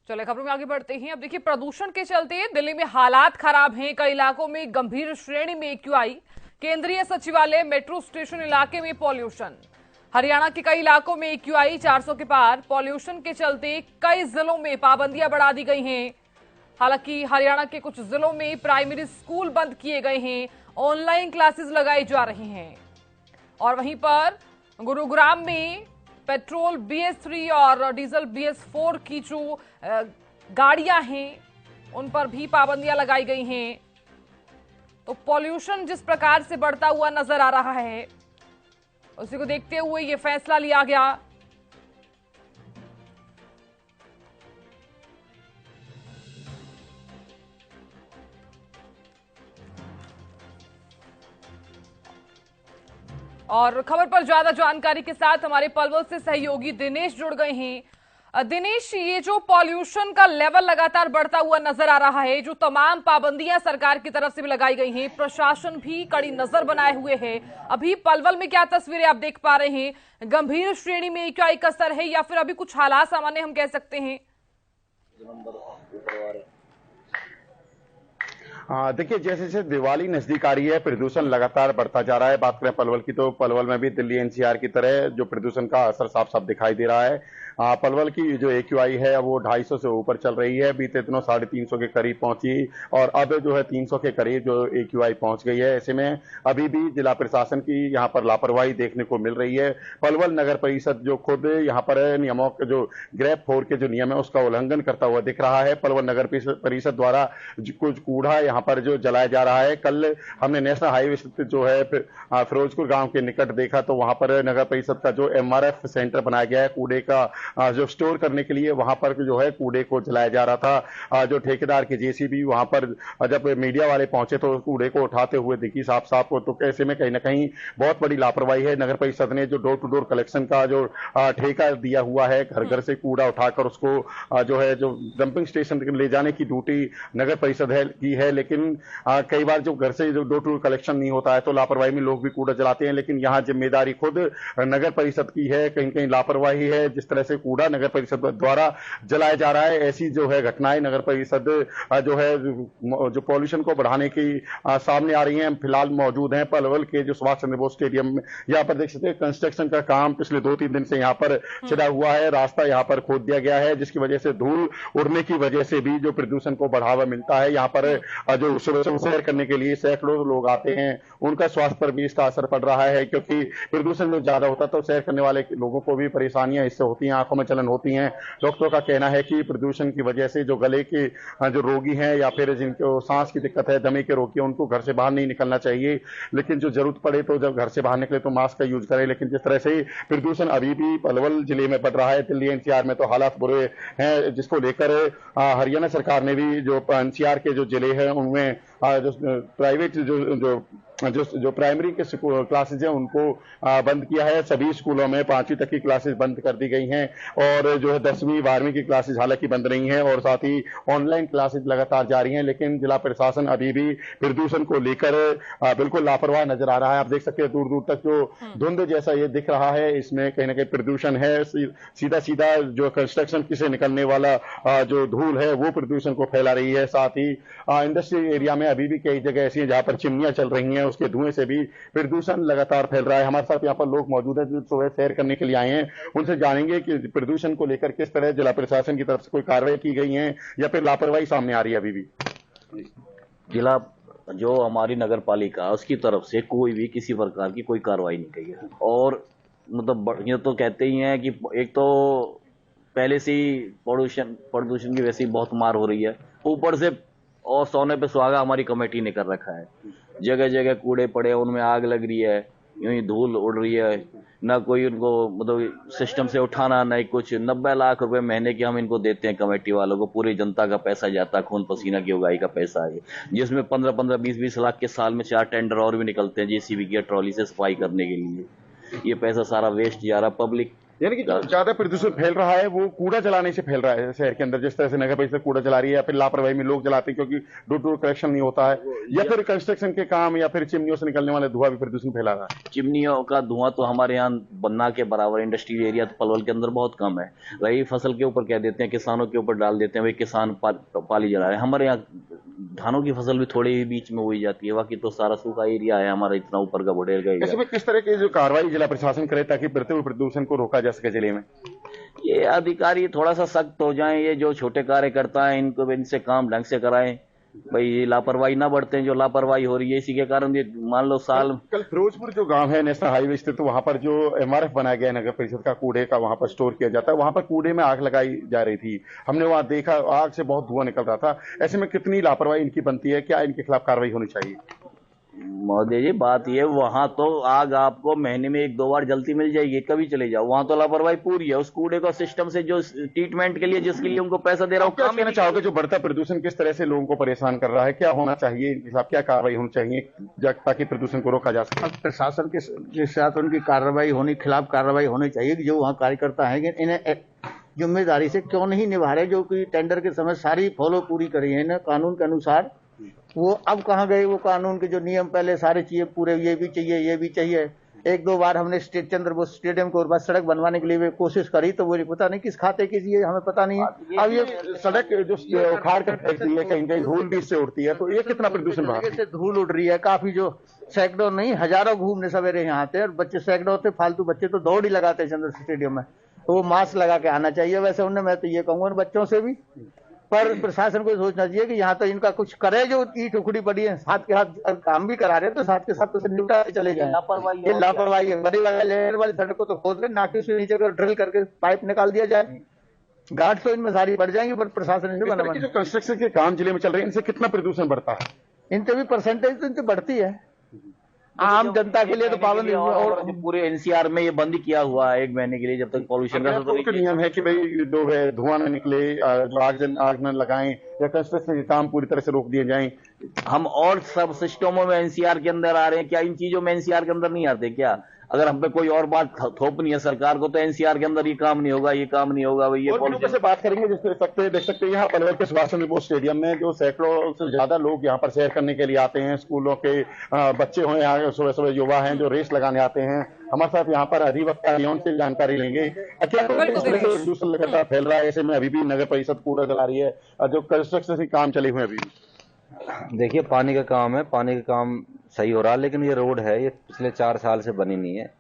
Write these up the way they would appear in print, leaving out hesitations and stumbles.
चले खबरों में आगे बढ़ते हैं। अब देखिए, प्रदूषण के चलते दिल्ली में हालात खराब हैं। कई इलाकों में गंभीर श्रेणी में एक्यूआई। केंद्रीय सचिवालय, मेट्रो स्टेशन इलाके में पॉल्यूशन। हरियाणा के कई इलाकों में एक्यूआई 400 के पार। पॉल्यूशन के चलते कई जिलों में पाबंदियां बढ़ा दी गई हैं। हालांकि हरियाणा के कुछ जिलों में प्राइमरी स्कूल बंद किए गए हैं, ऑनलाइन क्लासेस लगाई जा रही हैं। और वहीं पर गुरुग्राम में पेट्रोल BS3 और डीजल BS4 की जो गाड़ियां हैं उन पर भी पाबंदियां लगाई गई हैं। तो पॉल्यूशन जिस प्रकार से बढ़ता हुआ नजर आ रहा है, उसी को देखते हुए ये फैसला लिया गया। और खबर पर ज्यादा जानकारी के साथ हमारे पलवल से सहयोगी दिनेश जुड़ गए हैं। दिनेश, ये जो पॉल्यूशन का लेवल लगातार बढ़ता हुआ नजर आ रहा है, जो तमाम पाबंदियां सरकार की तरफ से भी लगाई गई हैं, प्रशासन भी कड़ी नजर बनाए हुए है। अभी पलवल में क्या तस्वीरें आप देख पा रहे हैं? गंभीर श्रेणी में एक्यूआई का स्तर है या फिर अभी कुछ हालात सामान्य हम कह सकते हैं? हाँ, देखिए, जैसे जैसे दिवाली नजदीक आ रही है, प्रदूषण लगातार बढ़ता जा रहा है। बात करें पलवल की, तो पलवल में भी दिल्ली NCR की तरह जो प्रदूषण का असर साफ साफ दिखाई दे रहा है। पलवल की जो AQI है वो 250 से ऊपर चल रही है। बीते दिनों 350 के करीब पहुंची और अब जो है 300 के करीब जो AQI पहुंच गई है। ऐसे में अभी भी जिला प्रशासन की यहाँ पर लापरवाही देखने को मिल रही है। पलवल नगर परिषद जो खुद यहाँ पर नियमों के जो ग्रेप 4 के जो नियम है उसका उल्लंघन करता हुआ दिख रहा है। पलवल नगर परिषद द्वारा कुछ कूड़ा यहाँ पर जो जलाया जा रहा है। कल हमने नेशनल हाईवे स्थित जो है फिरोजपुर गांव के निकट देखा, तो वहां पर नगर परिषद का जो MRF सेंटर बनाया गया है कूड़े का जो स्टोर करने के लिए, वहां पर जो है कूड़े को जलाया जा रहा था। जो ठेकेदार के JCB वहां पर जब मीडिया वाले पहुंचे तो कूड़े को उठाते हुए दिखी साफ साफ। तो ऐसे में कहीं ना कहीं बहुत बड़ी लापरवाही है। नगर परिषद ने जो डोर टू डोर कलेक्शन का जो ठेका दिया हुआ है, घर घर से कूड़ा उठाकर उसको जो है जो डंपिंग स्टेशन ले जाने की ड्यूटी नगर परिषद की है, लेकिन कई बार जो घर से जो डोर टू डोर कलेक्शन नहीं होता है तो लापरवाही में लोग भी कूड़ा जलाते हैं। लेकिन यहाँ जिम्मेदारी खुद नगर परिषद की है। कहीं कहीं लापरवाही है। जिस तरह से कूड़ा नगर परिषद द्वारा जलाया जा रहा है, ऐसी जो है घटनाएं नगर परिषद जो है जो पॉल्यूशन को बढ़ाने की सामने आ रही हैं। फिलहाल मौजूद हैं पलवल के जो सुभाष चंद्र बोस स्टेडियम में। यहाँ पर देख सकते हैं कंस्ट्रक्शन का काम पिछले 2-3 दिन से यहाँ पर चला हुआ है। रास्ता यहाँ पर खोद दिया गया है, जिसकी वजह से धूल उड़ने की वजह से भी जो प्रदूषण को बढ़ावा मिलता है। यहाँ पर जो सुबह सैर करने के लिए सैकड़ों लोग आते हैं, उनका स्वास्थ्य पर भी इसका असर पड़ रहा है, क्योंकि प्रदूषण जो ज्यादा होता है तो सैर करने वाले लोगों को भी परेशानियां इससे होती हैं, आंखों में जलन होती हैं। डॉक्टरों का कहना है कि प्रदूषण की वजह से जो गले के जो रोगी हैं या फिर जिनको सांस की दिक्कत है, दमे के रोगी हैं, उनको घर से बाहर नहीं निकलना चाहिए। लेकिन जो जरूरत पड़े तो जब घर से बाहर निकले तो मास्क का यूज करें। लेकिन जिस तरह से प्रदूषण अभी भी पलवल जिले में बढ़ रहा है, दिल्ली NCR में तो हालात बुरे हैं, जिसको लेकर हरियाणा सरकार ने भी जो NCR के जो जिले हैं उनमें जो प्राइवेट जो प्राइमरी के क्लासेज हैं उनको बंद किया है। सभी स्कूलों में 5वीं तक की क्लासेज बंद कर दी गई हैं और जो है 10वीं 12वीं की क्लासेज हालांकि बंद नहीं है और साथ ही ऑनलाइन क्लासेज लगातार जारी हैं। लेकिन जिला प्रशासन अभी भी प्रदूषण को लेकर बिल्कुल लापरवाह नजर आ रहा है। आप देख सकते हैं दूर दूर तक जो धुंध जैसा ये दिख रहा है, इसमें कहीं ना कहीं प्रदूषण है। सीधा सीधा जो कंस्ट्रक्शन से निकलने वाला जो धूल है वो प्रदूषण को फैला रही है। साथ ही इंडस्ट्रियल एरिया में अभी भी कई जगह ऐसी हैं जहां पर चिमनियां चल रही हैं, उसके धुएं से भी प्रदूषण लगातार फैल रहा है। हमारे साथ यहाँ पर लोग मौजूद हैं जो सुबह सैर करने के लिए आए हैं, उनसे जानेंगे कि प्रदूषण को लेकर किस तरह जिला प्रशासन की तरफ से कोई कार्रवाई की गई है या फिर लापरवाही सामने आ रही है अभी भी। जिला जो हमारी नगर पालिका उसकी तरफ से कोई भी किसी प्रकार की कोई कार्रवाई नहीं की है। और मतलब ये तो कहते ही हैं कि एक तो पहले से ही प्रदूषण की वैसे ही बहुत मार हो रही है, ऊपर से और सोने पे सुहागा हमारी कमेटी ने कर रखा है। जगह जगह कूड़े पड़े, उनमें आग लग रही है, यूं ही धूल उड़ रही है, ना कोई उनको मतलब सिस्टम से उठाना, नहीं कुछ। 90 लाख रुपए महीने के हम इनको देते हैं कमेटी वालों को, पूरी जनता का पैसा जाता है, खून पसीना की उगाई का पैसा है, जिसमें 15-15, 20-20 लाख के साल में 4 टेंडर और भी निकलते हैं JCB की ट्रॉली से सफाई करने के लिए। ये पैसा सारा वेस्ट जा रहा। पब्लिक यानी कि जो ज्यादा प्रदूषण फैल रहा है वो कूड़ा जलाने से फैल रहा है शहर के अंदर, जिस तरह से नगर परिषद कूड़ा जला रही है या फिर लापरवाही में लोग जलाते हैं क्योंकि डोर टू डोर कलेक्शन नहीं होता है, या फिर कंस्ट्रक्शन के काम या फिर चिमनियों से निकलने वाले धुआं भी प्रदूषण फैला रहा है। चिमनियों का धुआं तो हमारे यहाँ बन्ना के बराबर इंडस्ट्रियल एरिया तो पलवल के अंदर बहुत कम है। रही फसल के ऊपर कह देते हैं, किसानों के ऊपर डाल देते हैं, वही किसान पाली जला रहे हैं। हमारे यहाँ धानों की फसल भी थोड़ी ही बीच में हुई जाती है, बाकी तो सारा सूखा एरिया है हमारा, इतना ऊपर का बुढ़ेर का ऐसे एरिया। में किस तरह की जो कार्रवाई जिला प्रशासन करे ताकि बढ़ते हुए प्रदूषण को रोका जा सके जिले में? ये अधिकारी थोड़ा सा सख्त हो जाएं, ये जो छोटे कार्यकर्ता हैं इनको इनसे काम ढंग से कराएं, भाई ये लापरवाही ना बढ़ते हैं। जो लापरवाही हो रही है इसी के कारण ये मान लो साल कल फिरोजपुर जो गांव है नेशनल हाईवे स्थित, तो वहां पर जो एमआरएफ बनाया गया है नगर परिषद का, कूड़े का वहां पर स्टोर किया जाता है, वहां पर कूड़े में आग लगाई जा रही थी। हमने वहां देखा आग से बहुत धुआं निकल रहा था। ऐसे में कितनी लापरवाही इनकी बनती है, क्या इनके खिलाफ कार्रवाई होनी चाहिए? महोदय जी बात ये, वहां तो आग आपको महीने में 1-2 बार जलती मिल जाएगी, कभी चले जाओ, वहां तो लापरवाही पूरी है। उस कूड़े को सिस्टम से जो ट्रीटमेंट के लिए जिसके लिए उनको पैसा दे रहा हूँ, क्या कहना चाहोगे जो बढ़ता प्रदूषण किस तरह से लोगों को परेशान कर रहा है, क्या होना चाहिए इनके खिलाफ, क्या कार्रवाई होनी चाहिए ताकि प्रदूषण को रोका जा सके? प्रशासन के साथ उनकी कार्रवाई होनी, खिलाफ कार्रवाई होनी चाहिए कि जो वहाँ कार्यकर्ता हैं इन्हें जिम्मेदारी से क्यों नहीं निभा रहे, जो कि टेंडर के समय सारी फॉलो पूरी करी है ना कानून के अनुसार। वो अब कहाँ गए, वो कानून के जो नियम पहले सारे चाहिए पूरे, ये भी चाहिए ये भी चाहिए। 1-2 बार हमने चंद्रबोस स्टेडियम को बस सड़क बनवाने के लिए कोशिश करी, तो वो पता नहीं किस खाते की चाहिए, हमें पता नहीं है। अब ये सड़क जो उखाड़ कर फेंकती है, कहीं कहीं धूल भी इससे उड़ती है, तो ये कितना प्रदूषण रहा है? से धूल उड़ रही है काफी, जो सैकड़ों नहीं हजारों घूमने सवेरे यहाँ आते हैं, और बच्चे सैकड़ों होते, फालतू बच्चे तो दौड़ ही लगाते हैं चंद्र स्टेडियम में, तो वो मास्क लगा के आना चाहिए। वैसे उन्हें मैं तो ये कहूंगा बच्चों से भी, पर प्रशासन को सोचना चाहिए कि यहाँ तो इनका कुछ करे, जो ईट उखड़ी पड़ी है साथ के साथ काम भी करा रहे हैं, तो साथ के साथ उसे निपटा के चले जाए। ये लापरवाही है। बड़ी लेयर वाली सड़क को तो खोद रहे, नाके से नीचे कर ड्रिल करके पाइप निकाल दिया जाए, गार्ड तो इनमें सारी बढ़ जाएंगी, पर प्रशासन इनसे बना। जो कंस्ट्रक्शन के काम जिले में चल रहे हैं, इनसे कितना प्रदूषण बढ़ता है? इनसे भी परसेंटेज तो इनसे बढ़ती है। आम जनता के लिए तो पाबंदी, और पूरे एनसीआर में ये बंद किया हुआ है 1 महीने के लिए, जब तक पॉल्यूशन का तो नियम है कि भाई धुआं न निकले, जो आग न लगाएं, या कंस्ट्रक्शन के काम पूरी तरह से रोक दिए जाएं। हम और सब सिस्टमों में एनसीआर के अंदर आ रहे हैं, क्या इन चीजों में एनसीआर के अंदर नहीं आते क्या? अगर हम पे कोई और बात थोपनी है सरकार को, तो एनसीआर के अंदर ये काम नहीं होगा, ये काम नहीं होगा भाई। ये से बात करेंगे जिस देख सकते हैं यहाँ पलवल के सुभाष चंद्र बोस स्टेडियम में जो सैकड़ों से ज्यादा लोग यहाँ पर सैर करने के लिए आते हैं, स्कूलों के बच्चे हो, यहाँ सुबह सुबह युवा हैं जो रेस लगाने आते हैं। हमारे साथ यहाँ पर अधिवक्ता उनसे जानकारी लेंगे। क्या प्रदूषण लगातार फैल रहा है, ऐसे में अभी भी नगर परिषद कूड़ा जला रही है, जो कंस्ट्रक्शन काम चले हुए अभी? देखिए पानी का काम है, पानी का काम सही हो रहा है, लेकिन ये रोड है ये पिछले 4 साल से बनी नहीं है,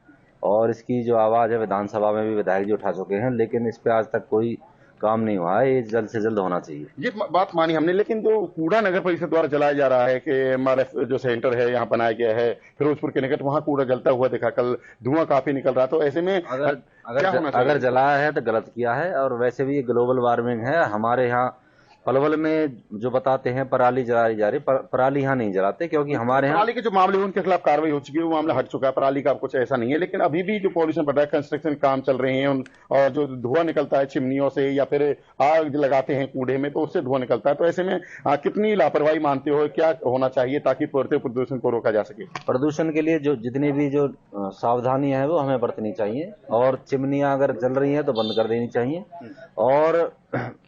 और इसकी जो आवाज है विधानसभा में भी विधायक जी उठा चुके हैं, लेकिन इस पे आज तक कोई काम नहीं हुआ है। ये जल्द से जल्द होना चाहिए। ये बात मानी हमने, लेकिन जो कूड़ा नगर परिषद द्वारा जलाया जा रहा है कि एमआरएफ जो सेंटर है यहाँ बनाया गया है फिरोजपुर के निकट, वहाँ कूड़ा जलता हुआ देखा, कल धुआं काफी निकल रहा, तो ऐसे में अगर जलाया है तो गलत किया है। और वैसे भी ये ग्लोबल वार्मिंग है। हमारे यहाँ पलवल में जो बताते हैं पराली जलाई जा रही, पराली यहाँ नहीं जलाते, क्योंकि हमारे यहाँ पराली के जो मामले उनके खिलाफ कार्रवाई हो चुकी है, वो मामला हट चुका है, पराली का कुछ ऐसा नहीं है। लेकिन अभी भी जो पॉल्यूशन बढ़ रहा है, कंस्ट्रक्शन काम चल रहे हैं और जो धुआं निकलता है चिमनियों से या फिर आग लगाते हैं कूड़े में, तो उससे धुआं निकलता है। तो ऐसे में कितनी लापरवाही मानते हो, क्या होना चाहिए ताकि बढ़ते प्रदूषण को रोका जा सके? प्रदूषण के लिए जो जितनी भी जो सावधानियां हैं वो हमें बरतनी चाहिए, और चिमनियां अगर जल रही हैं तो बंद कर देनी चाहिए। और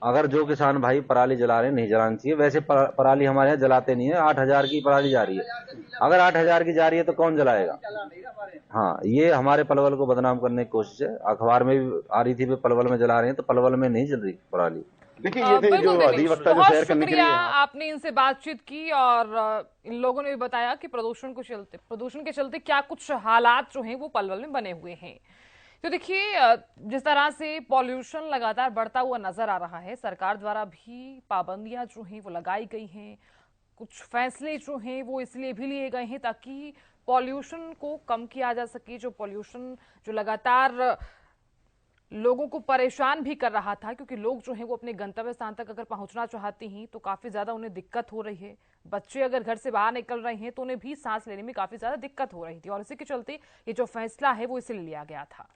अगर जो किसान भाई पराली जला रहे हैं नहीं जलानी चाहिए। वैसे पराली हमारे यहाँ जलाते नहीं है। 8,000 की पराली जा रही है, अगर 8,000 की जा रही है तो कौन जलाएगा? हाँ, ये हमारे पलवल को बदनाम करने की कोशिश है। अखबार में भी आ रही थी पलवल में जला रहे हैं, तो पलवल में नहीं जल रही पराली। देखिए ये थे जो अधिवक्ता जो शेयर करने के लिए आपने इनसे बातचीत की, और इन लोगों ने भी बताया कि प्रदूषण के चलते क्या कुछ हालात जो हैं वो पलवल में बने हुए हैं। तो देखिए जिस तरह से पॉल्यूशन लगातार बढ़ता हुआ नजर आ रहा है, सरकार द्वारा भी पाबंदियां जो हैं वो लगाई गई हैं, कुछ फैसले जो हैं वो इसलिए भी लिए गए हैं ताकि पॉल्यूशन को कम किया जा सके। जो पॉल्यूशन जो लगातार लोगों को परेशान भी कर रहा था, क्योंकि लोग जो हैं वो अपने गंतव्य स्थान तक अगर पहुंचना चाहते हैं तो काफी ज्यादा उन्हें दिक्कत हो रही है। बच्चे अगर घर से बाहर निकल रहे हैं तो उन्हें भी सांस लेने में काफी ज्यादा दिक्कत हो रही थी, और इसी के चलते ये जो फैसला है वो इसीलिए लिया गया था।